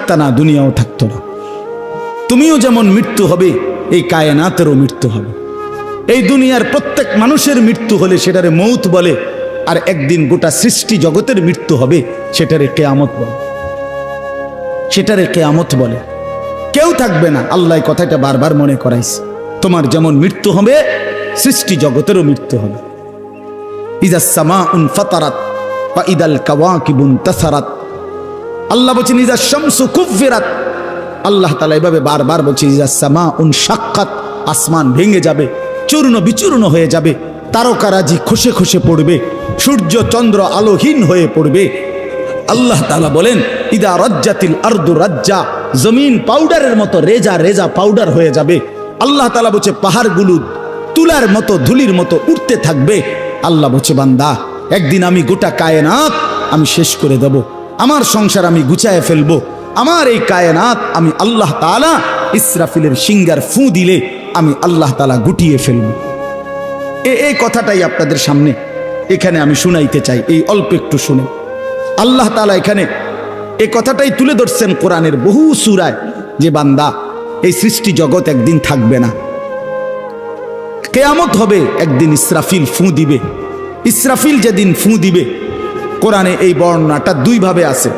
থাকতা না, দুনিয়াও থাকতো না। তুমিও যেমন মৃত্যু হবে, এই কায়নাতেরও মৃত্যু হবে। এই দুনিয়ার প্রত্যেক মানুষের মৃত্যু হলে সেটারে মৌত বলে, আর একদিন গোটা সৃষ্টি জগতের মৃত্যু হবে, সেটারে কিয়ামত বলে। সেটারে কিয়ামত বলে। কেউ থাকবে না, আল্লাহ কথাটা বারবার মনে করাইছে। তোমার যেমন মৃত্যু হবে, সৃষ্টি জগতেরও মৃত্যু হবে। ইজাস সামাউন ফাতারাত ওয়া ইদাল কাওয়াকিবুন তাসারাত। আল্লাহ বলেন ইজাস শামসু কুফিরাত। আল্লাহ তাআলা এভাবে বারবার বলছে ইজাস সামাউন শাক্কাত, আসমান ভেঙে যাবে, চূর্ণ বিচূর্ণ হয়ে যাবে, তারকারাজি খসে খসে পড়বে, সূর্য চন্দ্র আলোহীন হয়ে পড়বে। আল্লাহ তাআলা বলেন ইদা রাজ্জাতিল আরদু রাজ্জা, জমিন পাউডারের মতো রেজা রেজা পাউডার হয়ে যাবে। আল্লাহ তাআলা বলছে পাহাড়গুলো তুলার মতো ধুলির মতো উঠতে থাকবে। আল্লাহ বলছে বান্দা, একদিন আমি গোটা কায়নাত আমি শেষ করে দেব, আমার সংসার আমি গুছায় ফেলবো, আমার এই কায়নাত আমি আল্লাহ তাআলা ইসরাফিলের সিঙ্গার ফু দিলে আমি আল্লাহ তাআলা গুটিয়ে ফেলব। এই কথাটাই আপনাদের সামনে এখানে আমি শুনাইতে চাই। এই অল্প একটু শুনে আল্লাহ তাআলা এখানে এই কথাটাই তুলে ধরছেন কোরআনের বহু সূরায়, যে বান্দা এই সৃষ্টি জগৎ একদিন থাকবে না, কিয়ামত হবে, একদিন ইসরাফিল ফু দিবে। ইসরাফিল যেদিন ফু দিবে, কোরআনে এই বর্ণনাটা দুই ভাবে আছে।